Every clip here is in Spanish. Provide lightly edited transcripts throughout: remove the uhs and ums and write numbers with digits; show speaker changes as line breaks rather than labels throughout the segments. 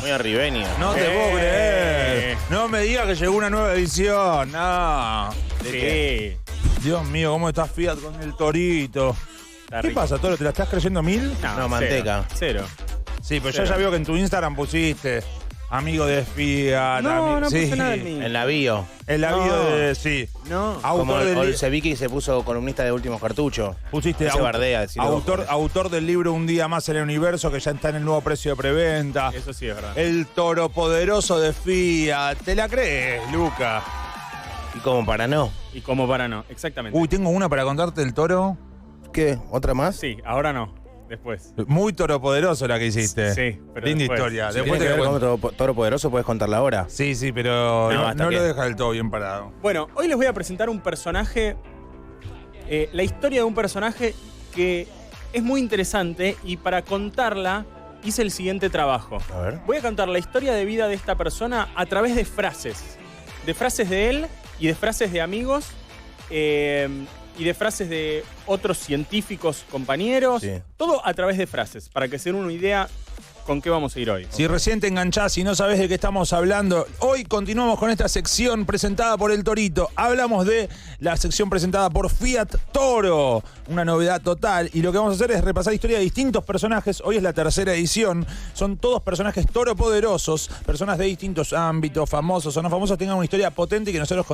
Muy arribeño.
No te puedo creer. No me digas que llegó una nueva edición. No.
¿De qué?
Dios mío, ¿cómo estás Fiat con el torito?
Está
¿Qué
rico.
pasa, Toro? ¿Te la estás creyendo 1000?
No, manteca.
Cero.
Sí, pero
Cero.
ya veo que en tu Instagram pusiste amigo de Fiat.
No, no
sí.
puse nada en mí.
En la bio.
En la
No.
bio de. Sí.
No.
Como
Autor del
Olse Vicky se puso columnista de Últimos Cartuchos.
Pusiste
Se bardea, decirlo vos.
autor del libro Un día más en el universo, que ya está en el nuevo precio de preventa.
Eso sí es verdad.
El toro poderoso de Fiat. ¿Te la crees, Luca?
Y como para no.
Y como para no, exactamente.
Uy, tengo una para contarte del toro.
¿Qué? ¿Otra más?
Sí, ahora no. Después.
Muy toropoderoso la que hiciste.
Sí, pero
linda
después.
historia.
Si
Después
tiene
te
que ver
cuento.
con Toro Poderoso, puedes contarla ahora.
Sí, sí, pero
No,
no,
hasta
no
que-
lo deja del todo bien parado.
Bueno, hoy les voy a presentar un personaje, la historia de un personaje que es muy interesante y para contarla hice el siguiente trabajo.
A ver.
Voy a contar la historia de vida de esta persona a través de frases de él y de frases de amigos y de frases de otros científicos compañeros,
Sí.
todo a través de frases, para que se den una idea con qué vamos a ir hoy.
Si recién te enganchás y no sabés de qué estamos hablando, hoy continuamos con esta sección presentada por El Torito. Hablamos de la sección presentada por Fiat Toro, una novedad total. Y lo que vamos a hacer es repasar historia de distintos personajes. Hoy es la tercera edición. Son todos personajes toropoderosos, personas de distintos ámbitos, famosos o no famosos, tengan una historia potente y que nosotros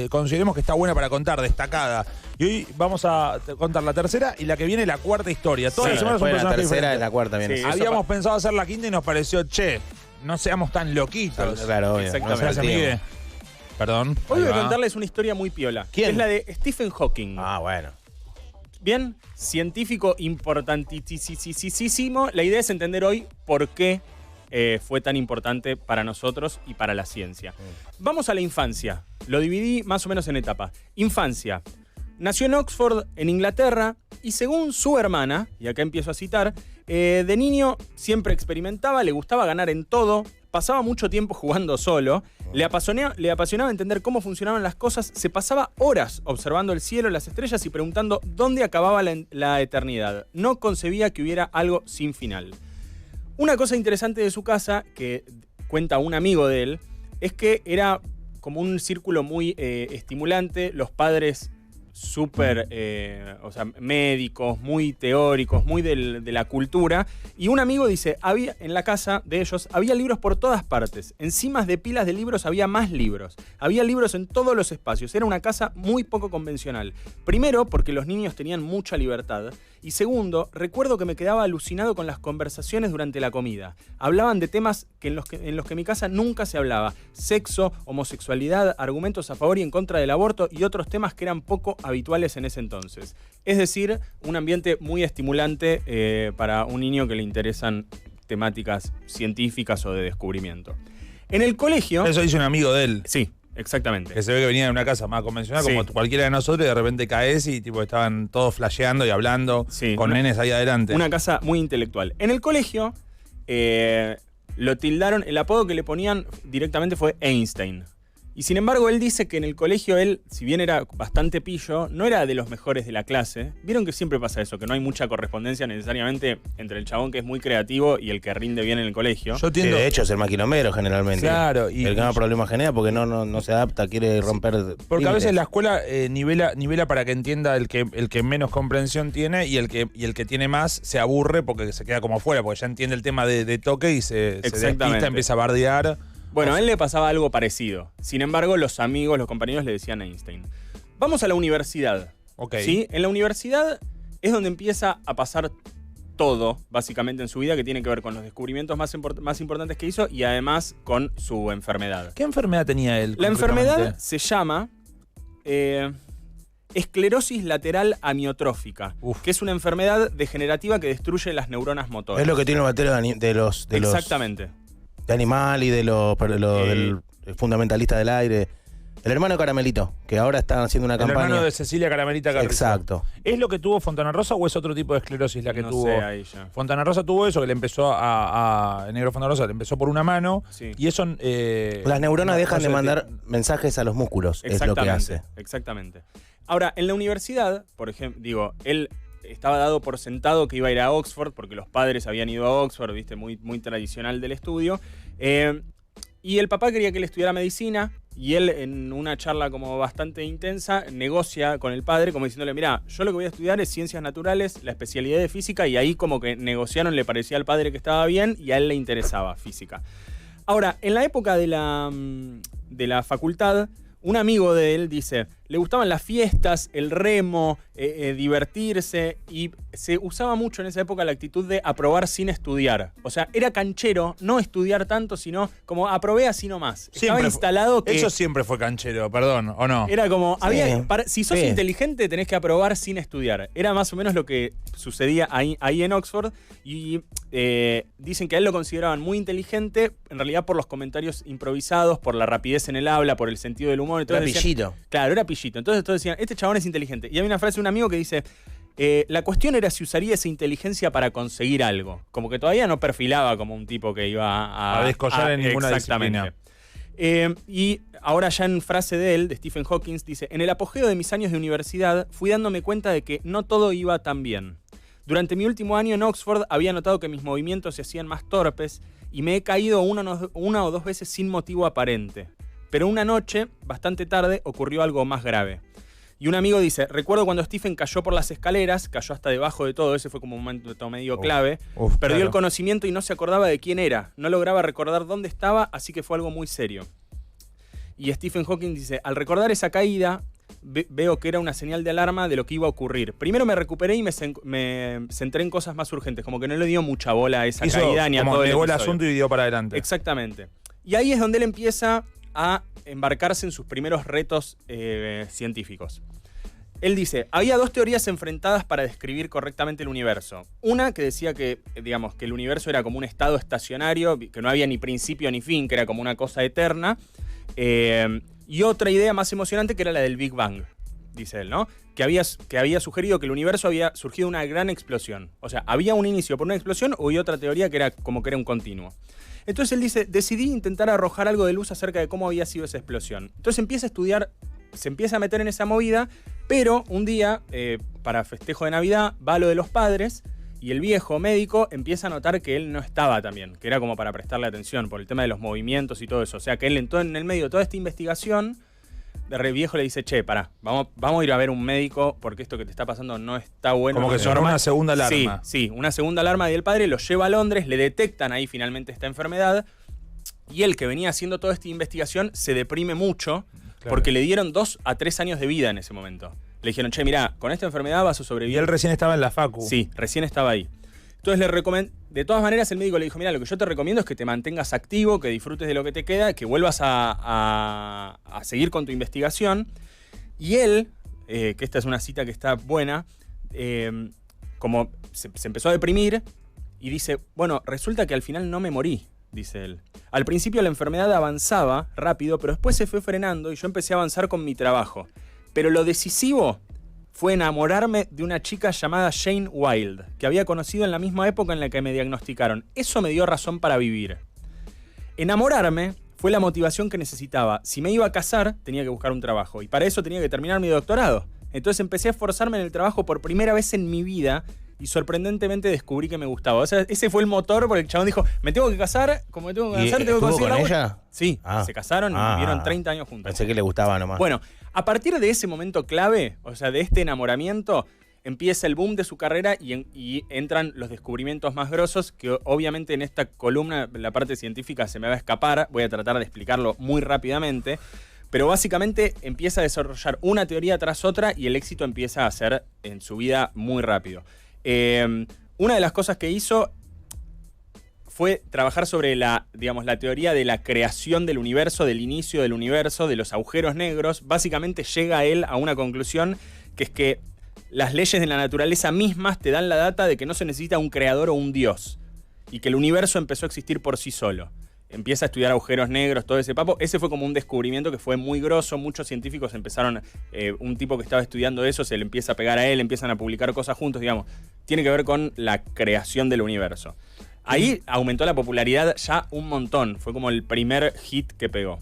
consideremos que está buena para contar, destacada. Y hoy vamos a contar la tercera y la que viene la cuarta historia. Todas
Sí,
las semanas un
después de la
personaje
tercera
diferente.
y la cuarta viene.
Sí.
Habíamos pensado hacer la quinta y nos pareció, che, no seamos tan loquitos.
Claro, obvio.
Exactamente.
Gracias, Miguel. Perdón.
Hoy
ahí
voy a
va.
contarles una historia muy piola.
¿Quién?
Que es la de Stephen Hawking.
Ah, bueno.
Bien, científico importantísimo. La idea es entender hoy por qué fue tan importante para nosotros y para la ciencia. Vamos a la infancia. Lo dividí más o menos en etapas. Infancia. Nació en Oxford, en Inglaterra, y según su hermana, y acá empiezo a citar, de niño siempre experimentaba, le gustaba ganar en todo, pasaba mucho tiempo jugando solo, le apasionaba entender cómo funcionaban las cosas, se pasaba horas observando el cielo, las estrellas y preguntando dónde acababa la eternidad. No concebía que hubiera algo sin final. Una cosa interesante de su casa, que cuenta un amigo de él, es que era como un círculo muy estimulante, los padres súper, o sea, médicos, muy teóricos, muy de la cultura. Y un amigo dice, había en la casa de ellos, había libros por todas partes. Encima de pilas de libros había más libros. Había libros en todos los espacios. Era una casa muy poco convencional. Primero, porque los niños tenían mucha libertad. Y segundo, recuerdo que me quedaba alucinado con las conversaciones durante la comida. Hablaban de temas en los que en mi casa nunca se hablaba. Sexo, homosexualidad, argumentos a favor y en contra del aborto y otros temas que eran poco habituales en ese entonces. Es decir, un ambiente muy estimulante para un niño que le interesan temáticas científicas o de descubrimiento. En el colegio...
Eso dice un amigo de él.
Sí, exactamente.
Que se ve que venía de una casa más convencional,
Sí.
como cualquiera de nosotros, y de repente caes y tipo estaban todos flasheando y hablando
Sí,
con nenes ahí adelante.
Una casa muy intelectual. En el colegio lo tildaron, el apodo que le ponían directamente fue Einstein. Y sin embargo, él dice que en el colegio él, si bien era bastante pillo, no era de los mejores de la clase. Vieron que siempre pasa eso, que no hay mucha correspondencia necesariamente entre el chabón que es muy creativo y el que rinde bien en el colegio.
Yo
Sí,
entiendo.
de hecho, es el maquilomero generalmente.
Claro, y-
el que más problemas genera porque no se adapta, quiere romper.
Porque a
límites.
veces la escuela nivela para que entienda el que menos comprensión tiene y el que tiene más se aburre porque se queda como afuera, porque ya entiende el tema de toque y se
Exactamente.
despista, empieza a bardear.
Bueno, a él le pasaba algo parecido. Sin embargo, los amigos, los compañeros le decían Einstein. Vamos a la universidad.
Ok.
¿Sí? En la universidad es donde empieza a pasar todo, básicamente, en su vida, que tiene que ver con los descubrimientos más importantes que hizo y además con su enfermedad.
¿Qué enfermedad tenía él?
La enfermedad
concretamente?
se llama esclerosis lateral amiotrófica, que es una enfermedad degenerativa que destruye las neuronas motoras.
Es lo que tiene el batero de los
Exactamente.
de Animal y de del fundamentalista del aire. El hermano de Caramelito, que ahora está haciendo una campaña.
El hermano de Cecilia Caramelita Carrizo.
Exacto.
¿Es lo que tuvo Fontana Rosa o es otro tipo de esclerosis la que tuvo?
No sé, ahí ya.
Fontana Rosa tuvo eso, que le empezó el negro Fontana Rosa le empezó por una mano.
Sí.
Y eso...
Las neuronas dejan de mandar mensajes a los músculos, es lo que hace.
Exactamente. Ahora, en la universidad, por ejemplo, él estaba dado por sentado que iba a ir a Oxford, porque los padres habían ido a Oxford, viste, muy, muy tradicional del estudio. Y el papá quería que él estudiara medicina, y él, en una charla como bastante intensa, negocia con el padre, como diciéndole, mirá, yo lo que voy a estudiar es ciencias naturales, la especialidad de física, y ahí como que negociaron, le parecía al padre que estaba bien, y a él le interesaba física. Ahora, en la época de la facultad, un amigo de él dice, le gustaban las fiestas, el remo, divertirse, y se usaba mucho en esa época la actitud de aprobar sin estudiar. O sea, era canchero no estudiar tanto, sino como aprobé así nomás. Estaba instalado que...
Eso siempre fue canchero, perdón, ¿o no?
Era como,
Sí.
si sos inteligente tenés que aprobar sin estudiar. Era más o menos lo que sucedía ahí en Oxford, y dicen que a él lo consideraban muy inteligente, en realidad por los comentarios improvisados, por la rapidez en el habla, por el sentido del humor.
Era pillito.
Claro, era pillito. Entonces todos decían, este chabón es inteligente. Y hay una frase de un amigo que dice, la cuestión era si usaría esa inteligencia para conseguir algo. Como que todavía no perfilaba como un tipo que iba
a descollar en ninguna
exactamente.
disciplina.
Y ahora ya en frase de él, de Stephen Hawking, dice, en el apogeo de mis años de universidad fui dándome cuenta de que no todo iba tan bien. Durante mi último año en Oxford había notado que mis movimientos se hacían más torpes y me he caído una o dos veces sin motivo aparente. Pero una noche, bastante tarde, ocurrió algo más grave. Y un amigo dice, recuerdo cuando Stephen cayó por las escaleras, cayó hasta debajo de todo, ese fue como un momento medio clave, perdió el conocimiento y no se acordaba de quién era, no lograba recordar dónde estaba, así que fue algo muy serio. Y Stephen Hawking dice, al recordar esa caída, veo que era una señal de alarma de lo que iba a ocurrir. Primero me recuperé y me centré en cosas más urgentes, como que no le dio mucha bola a esa caída ni a todo el
negó el
episodio.
asunto y dio para adelante.
Exactamente. Y ahí es donde él empieza a embarcarse en sus primeros retos científicos. Él dice, había dos teorías enfrentadas para describir correctamente el universo. Una que decía que, digamos, que el universo era como un estado estacionario, que no había ni principio ni fin, que era como una cosa eterna. Y otra idea más emocionante que era la del Big Bang, dice él, ¿no? Que había sugerido que el universo había surgido una gran explosión. O sea, había un inicio por una explosión y otra teoría que era como que era un continuo. Entonces él dice, decidí intentar arrojar algo de luz acerca de cómo había sido esa explosión. Entonces empieza a estudiar, se empieza a meter en esa movida, pero un día, para festejo de Navidad, va a lo de los padres y el viejo médico empieza a notar que él no estaba tan bien, que era como para prestarle atención por el tema de los movimientos y todo eso. O sea, que él entró en el medio de toda esta investigación, de viejo le dice, che, pará, vamos a ir a ver un médico porque esto que te está pasando no está bueno.
Como que sonó una segunda alarma.
Sí, una segunda alarma, y el padre lo lleva a Londres, le detectan ahí finalmente esta enfermedad, y él, que venía haciendo toda esta investigación, se deprime mucho, porque le dieron 2 a 3 años de vida en ese momento. Le dijeron, che, mirá, con esta enfermedad vas a sobrevivir.
Y él recién estaba en la facu.
Sí, recién estaba ahí. Entonces de todas maneras el médico le dijo, mira, lo que yo te recomiendo es que te mantengas activo, que disfrutes de lo que te queda, que vuelvas a seguir con tu investigación. Y él, que esta es una cita que está buena, como se empezó a deprimir y dice, bueno, resulta que al final no me morí, dice él. Al principio la enfermedad avanzaba rápido, pero después se fue frenando y yo empecé a avanzar con mi trabajo. Pero lo decisivo fue enamorarme de una chica llamada Jane Wilde, que había conocido en la misma época en la que me diagnosticaron. Eso me dio razón para vivir. Enamorarme fue la motivación que necesitaba. Si me iba a casar, tenía que buscar un trabajo, y para eso tenía que terminar mi doctorado. Entonces empecé a esforzarme en el trabajo por primera vez en mi vida, y sorprendentemente descubrí que me gustaba. O sea, ese fue el motor porque el chabón dijo, me tengo que casar, como me tengo que casar, tengo que conseguir
con
la
ella?
Sí, se casaron y vivieron 30 años juntos.
Pensé que le gustaba nomás.
Bueno, a partir de ese momento clave, o sea, de este enamoramiento, empieza el boom de su carrera y entran los descubrimientos más grosos, que obviamente en esta columna, la parte científica se me va a escapar, voy a tratar de explicarlo muy rápidamente, pero básicamente empieza a desarrollar una teoría tras otra y el éxito empieza a ser en su vida muy rápido. Una de las cosas que hizo fue trabajar sobre la teoría de la creación del universo, del inicio del universo, de los agujeros negros. Básicamente llega él a una conclusión que es que las leyes de la naturaleza mismas te dan la data de que no se necesita un creador o un dios y que el universo empezó a existir por sí solo. Empieza a estudiar agujeros negros, todo ese papo. Ese fue como un descubrimiento que fue muy grosso. Muchos científicos empezaron, un tipo que estaba estudiando eso se le empieza a pegar a él, empiezan a publicar cosas juntos, digamos. Tiene que ver con la creación del universo. Ahí aumentó la popularidad ya un montón. Fue como el primer hit que pegó.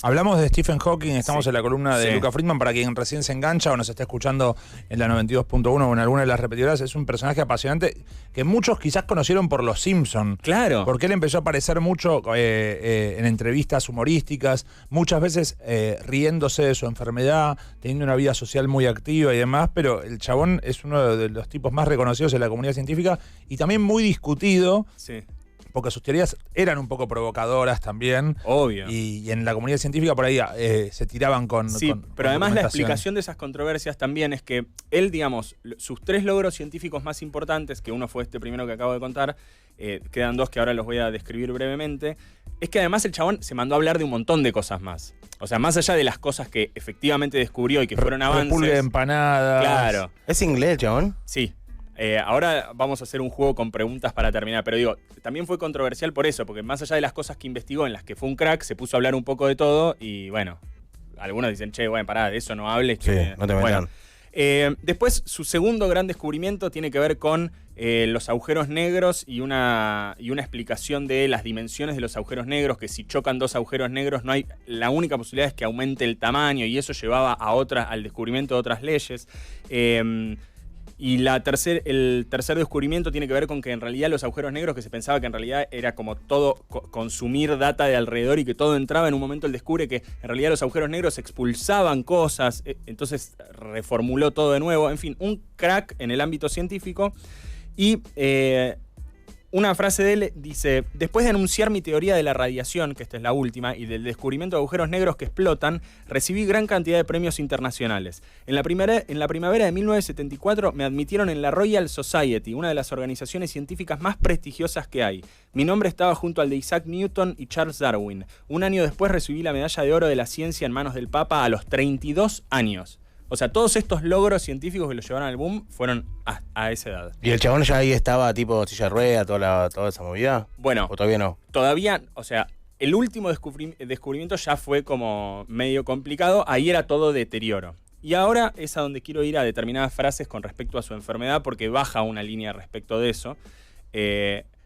Hablamos de Stephen Hawking, estamos en la columna de
Sí.
Luca Friedman, para quien recién se engancha o nos está escuchando en la 92.1 o en alguna de las repetidoras. Es un personaje apasionante que muchos quizás conocieron por Los Simpson.
Claro.
Porque él empezó a aparecer mucho en entrevistas humorísticas, muchas veces riéndose de su enfermedad, teniendo una vida social muy activa y demás, pero el chabón es uno de los tipos más reconocidos en la comunidad científica y también muy discutido.
Sí.
Porque sus teorías eran un poco provocadoras también.
Obvio.
Y en la comunidad científica por ahí se tiraban con.
Sí,
con
pero además la
argumentación.
explicación de esas controversias también es que él, digamos, sus 3 logros científicos más importantes, que uno fue este primero que acabo de contar, quedan 2 que ahora los voy a describir brevemente, es que además el chabón se mandó a hablar de un montón de cosas más. O sea, más allá de las cosas que efectivamente descubrió y que fueron avances.
Repulgue de empanadas.
Claro.
¿Es inglés, chabón?
Sí. Ahora vamos a hacer un juego con preguntas para terminar, pero digo, también fue controversial por eso, porque más allá de las cosas que investigó en las que fue un crack, se puso a hablar un poco de todo y bueno, algunos dicen, che, bueno, pará, de eso no hables.
Sí, no te metan.
Después, su segundo gran descubrimiento tiene que ver con los agujeros negros y una explicación de las dimensiones de los agujeros negros, que si chocan 2 agujeros negros, la única posibilidad es que aumente el tamaño, y eso llevaba al descubrimiento de otras leyes. Y el tercer descubrimiento tiene que ver con que en realidad los agujeros negros, que se pensaba que en realidad era como todo consumir data de alrededor y que todo entraba, en un momento él descubre que en realidad los agujeros negros expulsaban cosas, entonces reformuló todo de nuevo. En fin, un crack en el ámbito científico. Y una frase de él dice: después de anunciar mi teoría de la radiación, que esta es la última, y del descubrimiento de agujeros negros que explotan, recibí gran cantidad de premios internacionales. En la primavera de 1974 me admitieron en la Royal Society, una de las organizaciones científicas más prestigiosas que hay. Mi nombre estaba junto al de Isaac Newton y Charles Darwin. Un año después recibí la medalla de oro de la ciencia en manos del Papa a los 32 años. O sea, todos estos logros científicos que lo llevaron al boom fueron a esa edad.
¿Y el chabón ya ahí estaba tipo silla de rueda, toda esa movida?
Bueno,
¿O todavía no?
todavía, o sea, el último descubrimiento ya fue como medio complicado, ahí era todo deterioro. Y ahora es a donde quiero ir a determinadas frases con respecto a su enfermedad, porque baja una línea respecto de eso.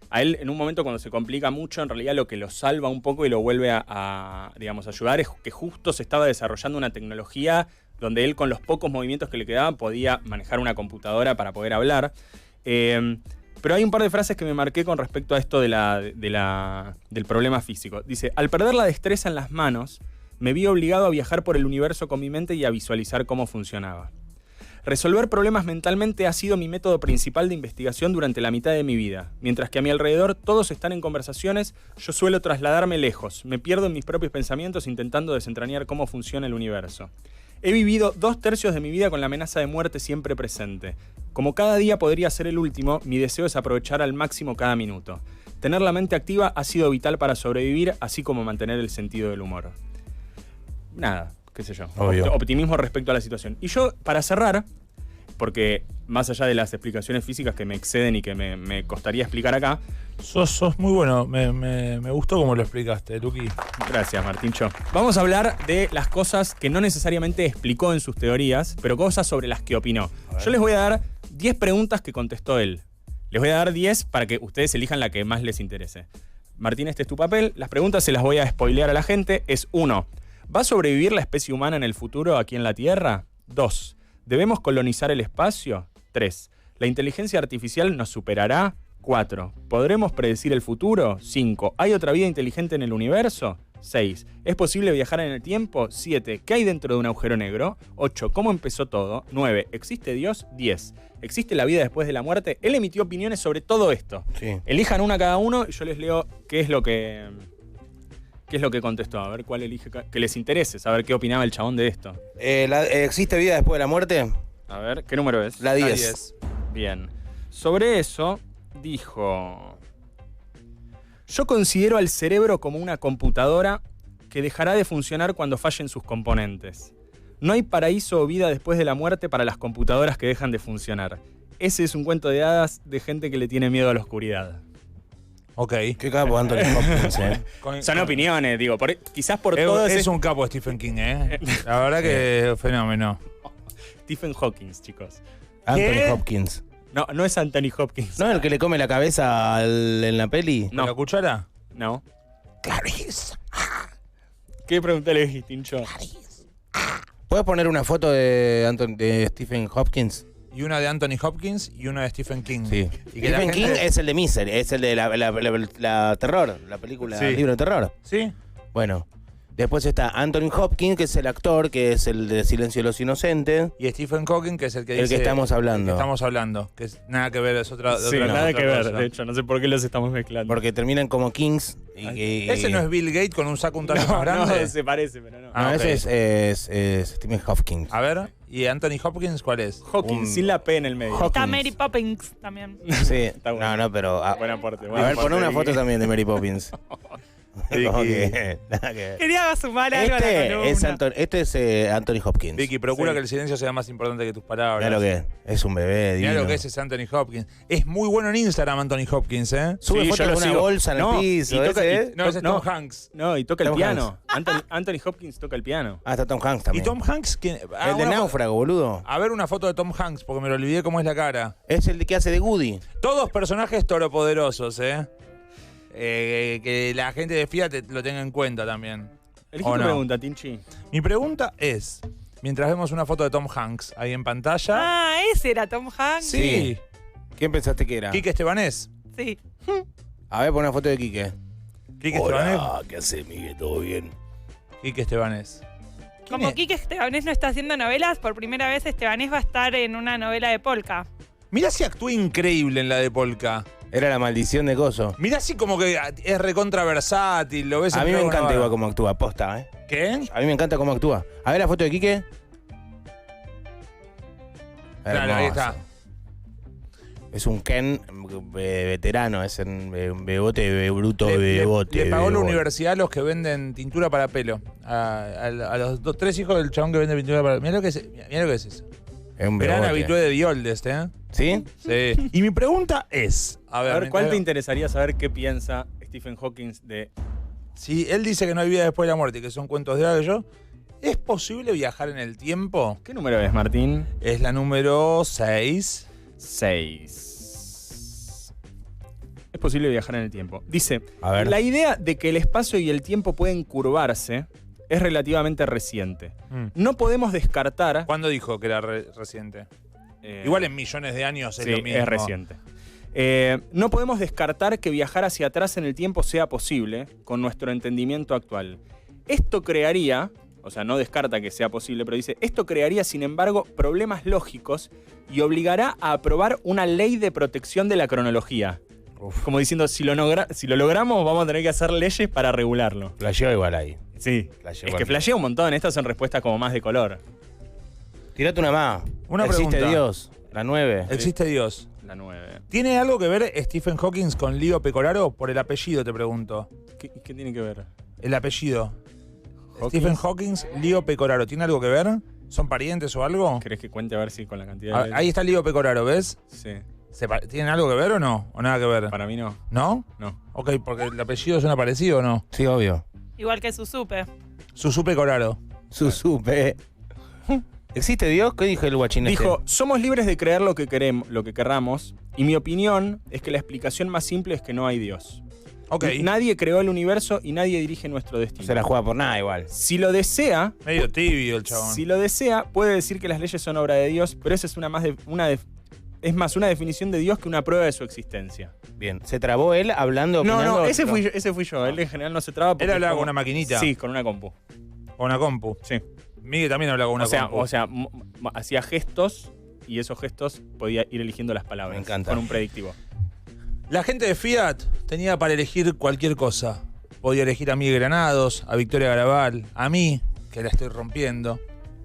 A él, en un momento cuando se complica mucho, en realidad lo que lo salva un poco y lo vuelve a ayudar es que justo se estaba desarrollando una tecnología donde él, con los pocos movimientos que le quedaban, podía manejar una computadora para poder hablar. Pero hay un par de frases que me marqué con respecto a esto del problema físico. Dice: al perder la destreza en las manos, me vi obligado a viajar por el universo con mi mente y a visualizar cómo funcionaba. Resolver problemas mentalmente ha sido mi método principal de investigación durante la mitad de mi vida. Mientras que a mi alrededor todos están en conversaciones, yo suelo trasladarme lejos. Me pierdo en mis propios pensamientos intentando desentrañar cómo funciona el universo. He vivido 2/3 de mi vida con la amenaza de muerte siempre presente. Como cada día podría ser el último, mi deseo es aprovechar al máximo cada minuto. Tener la mente activa ha sido vital para sobrevivir, así como mantener el sentido del humor. Nada, qué sé yo.
Obvio.
Optimismo respecto a la situación. Y yo, para cerrar, porque más allá de las explicaciones físicas que me exceden y que me costaría explicar acá.
Sos muy bueno, me gustó cómo lo explicaste, Luqui.
Gracias, Martincho. Vamos a hablar de las cosas que no necesariamente explicó en sus teorías, pero cosas sobre las que opinó. Yo les voy a dar 10 preguntas que contestó él. Les voy a dar 10 para que ustedes elijan la que más les interese. Martín, este es tu papel. Las preguntas se las voy a spoilear a la gente. Es 1. ¿Va a sobrevivir la especie humana en el futuro aquí en la Tierra? 2. ¿Debemos colonizar el espacio? 3. ¿La inteligencia artificial nos superará? 4. ¿Podremos predecir el futuro? 5. ¿Hay otra vida inteligente en el universo? 6. ¿Es posible viajar en el tiempo? 7. ¿Qué hay dentro de un agujero negro? 8. ¿Cómo empezó todo? 9. ¿Existe Dios? 10. ¿Existe la vida después de la muerte? Él emitió opiniones sobre todo esto.
Sí.
Elijan una cada uno y yo les leo qué es lo que contestó. A ver cuál elige, que les interese, saber qué opinaba el chabón de esto.
¿Existe vida después de la muerte?
A ver, ¿qué número es?
La 10.
Bien. Sobre eso dijo: Yo considero al cerebro como una computadora que dejará de funcionar cuando fallen sus componentes. No hay paraíso o vida después de la muerte para las computadoras que dejan de funcionar. Ese es un cuento de hadas de gente que le tiene miedo a la oscuridad.
Ok.
Qué capo Anthony Hopkins,
Son opiniones, digo. Quizás por todo
es un capo Stephen King, ¿eh? La verdad que fenómeno.
Stephen Hawking, chicos.
Anthony Hopkins.
No, no es Anthony Hopkins.
¿No es el que le come la cabeza en la peli?
No.
¿La cuchara?
No.
Clarice.
¿Qué pregunta le dijiste, Tincho?
¿Puedes poner una foto de Stephen Hopkins?
Y una de Anthony Hopkins y una de Stephen King.
Sí.
Y que la
Stephen
gente-
King es el de Misery, es el de la terror, la película,
Sí.
el libro de terror.
¿Sí?
Bueno, después está Anthony Hopkins, que es el actor, que es el de Silencio de los Inocentes.
Y Stephen Hawking, que es el que
El
dice...
que estamos hablando.
El que estamos hablando. Que es, nada que ver, es otra
Sí,
otra-
nada
otra
que ver,
cosa.
de hecho. No sé por qué los estamos mezclando.
Porque terminan como Kings.
¿Ese no es Bill Gates con un saco un tanto más
no,
grande?
se parece, pero no.
No,
Ah, ok.
ese es Stephen Hopkins.
A ver, ¿y Anthony Hopkins cuál es?
Hawking, sin la P en el medio.
Hawkins.
Está Mary Poppins también.
Sí,
Está bueno.
no, pero...
Buen aporte.
a ver, pon una foto también de Mary Poppins. Como que, nada que ver.
Quería sumar algo a la columna.
Este es Anthony Hopkins.
Vicky, procura
Sí.
que el silencio sea más importante que tus palabras.
Mirá lo que es un bebé
Mirá
divino.
lo que es ese Anthony Hopkins. Es muy bueno en Instagram, Anthony Hopkins, ¿eh?
Sube
Sí,
fotos
yo lo
con una
sigo.
bolsa en
No,
el piso.
y toca-
ese,
y-
¿eh?
No, ese es
No.
Tom Hanks.
No, y toca el
Tom
piano. Anthony Hopkins toca el piano.
Ah, está Tom Hanks
¿Y
también.
Tom Hanks? ¿Quién? Ah,
el de
una fo-
Náufrago, boludo.
A ver una foto de Tom Hanks, porque me lo olvidé cómo es la cara.
Es el de que hace de Woody.
Todos personajes toropoderosos, ¿eh? Que la gente de Fiat lo tenga en cuenta también.
Elegí
¿O
tu
no?
pregunta, Tinchi.
Mi pregunta es, mientras vemos una foto de Tom Hanks ahí en pantalla...
Ah, ese era Tom Hanks.
Sí.
¿Quién pensaste que era?
Quique Estebanés.
Sí.
A ver, pon una foto de Quique.
Quique Estebanés.
¿qué haces, Miguel? ¿Todo bien?
Quique Estebanés. ¿Quién
Como
es?
Quique Estebanés no está haciendo novelas, por primera vez Estebanés va a estar en una novela de Polka.
Mirá si actúa increíble en la de Polka.
Era la maldición de Coso.
Mirá si como que es recontra versátil, lo ves en
A mí me
toda
encanta
una-
igual cómo actúa, posta, ¿eh?
¿Qué?
A mí me encanta cómo actúa. A ver la foto de Quique.
Claro, ahí está.
Es un Ken veterano, es un bebote bruto, bebote.
le pagó la
bebote.
universidad a los que venden tintura para pelo. A los 3 hijos del chabón que vende pintura para pelo. Mirá lo que es eso.
Es un
Gran
bebote.
habitué de Dioldes, ¿eh?
¿Sí?
Sí. Y mi pregunta es...
A ver, ¿cuál te
mientras-
interesaría saber qué piensa Stephen Hawking de...
Si él dice que no hay vida después de la muerte y que son cuentos de hadas, ¿es posible viajar en el tiempo?
¿Qué número es, Martín?
Es la número 6.
6. Es posible viajar en el tiempo. Dice,
A ver.
la idea de que el espacio y el tiempo pueden curvarse es relativamente reciente. No podemos descartar...
¿Cuándo dijo que era reciente?
eh,
Igual en millones de años es
sí,
lo mismo.
es reciente. No podemos descartar que viajar hacia atrás en el tiempo sea posible con nuestro entendimiento actual. Esto crearía, o sea, no descarta que sea posible, pero dice, esto crearía, sin embargo, problemas lógicos y obligará a aprobar una ley de protección de la cronología. Como diciendo, si lo logramos, vamos a tener que hacer leyes para regularlo.
Flasheó igual ahí.
Sí,
Flasheó
es
igual.
que flashea un montón. Estas son respuestas como más de color.
Tirate una más.
Una
¿Existe
pregunta.
Dios? La 9.
Existe Dios.
La 9.
¿Tiene algo que ver Stephen Hawking con Lío Pecoraro? Por el apellido, te pregunto.
¿Qué tiene que ver?
El apellido.
¿Hawkins?
Stephen Hawking, Lío Pecoraro. ¿Tiene algo que ver? ¿Son parientes o algo?
¿Querés que cuente a ver si con la cantidad
Ah,
de...
ahí está Lío Pecoraro, ¿ves?
Sí.
¿Tienen algo que ver o no? ¿O nada que ver?
Para mí no.
¿No?
No.
Ok, porque el apellido suena parecido o no.
Sí, obvio.
Igual que Susupe.
Susu Pecoraro.
Susupe. ¿Existe Dios? ¿Qué dijo el guachín
Dijo, somos libres de creer lo que querramos, y mi opinión es que la explicación más simple es que no hay Dios.
Ok.
Nadie creó el universo y nadie dirige nuestro destino.
Se la juega por nada igual.
Si lo desea,
Medio tibio el chabón.
puede decir que las leyes son obra de Dios, pero esa es es más una definición de Dios que una prueba de su existencia.
Bien. ¿Se trabó él hablando?
No,
opinando?
ese fui yo. Él en general no se traba porque
Él hablaba
es como-
con una maquinita.
Sí, con una compu.
O una compu.
Sí.
Miguel también hablaba con una compu.
O sea, hacía gestos y esos gestos podía ir eligiendo las palabras.
Me encanta.
Con un predictivo.
La gente de Fiat tenía para elegir cualquier cosa. Podía elegir a Miguel Granados, a Victoria Garabal, a mí, que la estoy rompiendo,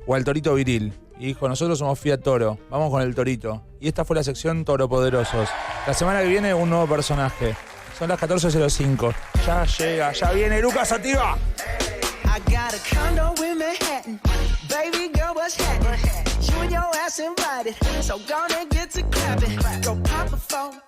o al Torito Viril. Y dijo, nosotros somos Fiat Toro, vamos con el Torito. Y esta fue la sección Toro Poderosos. La semana que viene un nuevo personaje. Son las 14:05. Ya llega, ya viene Lucas Sativa.
I got a condo in Manhattan. Baby girl, what's happening? You and your ass invited. So gonna get to clapping. Go pop a phone,